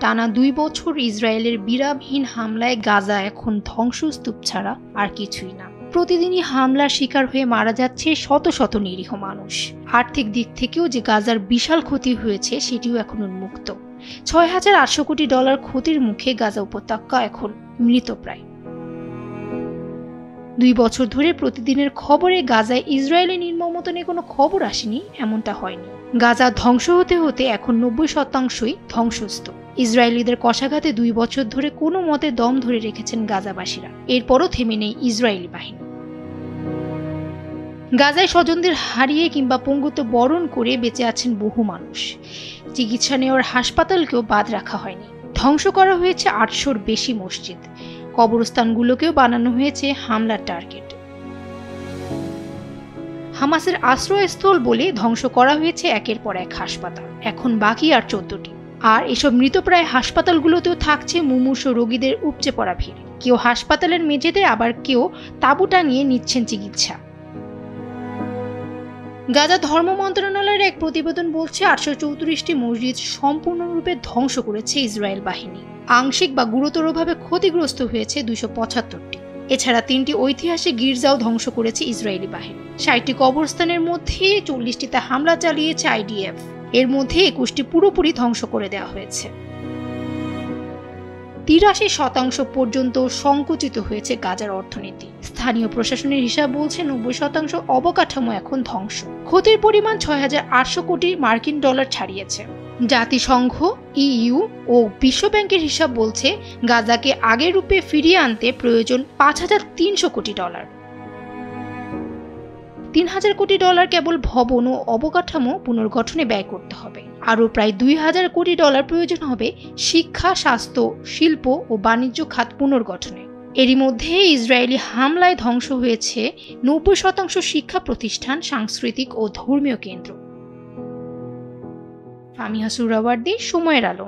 টানা 2 বছর ইসরায়েলের বিরামহীন হামলায় গাজা এখন ধ্বংসস্তূপ ছাড়া আর কিছুই না। প্রতিদিনই হামলার শিকার হয়ে মারা যাচ্ছে শত শত নিরীহ মানুষ। আর্থিক দিক থেকেও যে গাজার বিশাল ক্ষতি হয়েছে সেটিও এখন উন্মুক্ত। $6,800 কোটি ক্ষতির মুখে গাজা উপত্যকা এখন মৃতপ্রায়। 2 বছর ধরে প্রতিদিনের খবরে গাজায় ইসরায়েলি নির্মমতা কোনো খবর আসেনি এমনটা হয়নি। গাজা ধ্বংস হতে হতে এখন 90%ই ধ্বংসস্তূপ। ইসরায়েলিদের কষাঘাতে 2 বছর ধরে কোনো মতে দম ধরে রেখেছেন গাজাবাসীরা। এরপরও থেমে নেই ইসরায়েলি বাহিনী। গাজায় স্বজনদের হারিয়ে কিংবা পঙ্গুত্ব বরণ করে বেঁচে আছেন বহু মানুষ। চিকিৎসা নেওয়ার হাসপাতালকেও বাদ রাখা হয়নি। ধ্বংস করা হয়েছে 800-র বেশি মসজিদ। কবরস্থানগুলোকেও বানানো হয়েছে হামলার টার্গেট। হামাসের আশ্রয়স্থল বলে ধ্বংস করা হয়েছে একের পর এক হাসপাতাল। এখন বাকি আর 14টি। আর এসব মৃতপ্রায় হাসপাতালগুলোতেও থাকছে মুমূর্ষ রোগীদের উপচে পড়া ভিড়। কেউ হাসপাতালের মেঝেতে, আবার কেউ তাঁবু টাঙিয়ে নিচ্ছেন চিকিৎসা। গাজা ধর্ম মন্ত্রণালয়ের এক প্রতিবেদন বলছে 834টি মসজিদ সম্পূর্ণরূপে ধ্বংস করেছে ইসরায়েল বাহিনী। আংশিক বা গুরুতরভাবে ক্ষতিগ্রস্ত হয়েছে 275টি। এছাড়া 3টি ঐতিহাসিক গির্জাও ধ্বংস করেছে ইসরায়েলি বাহিনী। 60টি কবরস্থানের মধ্যে 40টিতে হামলা চালিয়েছে IDF। এর মধ্যে 21টি পুরোপুরি ধ্বংস করে দেওয়া হয়েছে। 83% পর্যন্ত সংকুচিত হয়েছে গাজার অর্থনীতি। স্থানীয় প্রশাসনের হিসাব বলছে 90% অবকাঠামো এখন ধ্বংস। ক্ষতির পরিমাণ $6,800 কোটি ছাড়িয়েছে। জাতিসংঘ, EU ও বিশ্বব্যাংকের হিসাব বলছে গাজাকে আগের রূপে ফিরিয়ে আনতে প্রয়োজন $5,300 কোটি। $3,000 কোটি কেবল ভবন ও অবকাঠামো পুনর্গঠনে ব্যয় করতে হবে। আরও প্রায় $2,000 কোটি প্রয়োজন হবে শিক্ষা, স্বাস্থ্য, শিল্প ও বাণিজ্য খাত পুনর্গঠনে। এরই মধ্যে ইসরায়েলি হামলায় ধ্বংস হয়েছে 90% শিক্ষা প্রতিষ্ঠান, সাংস্কৃতিক ও ধর্মীয় কেন্দ্র। আমি হাসুরাওয়ার্দী, সময়ের আলো।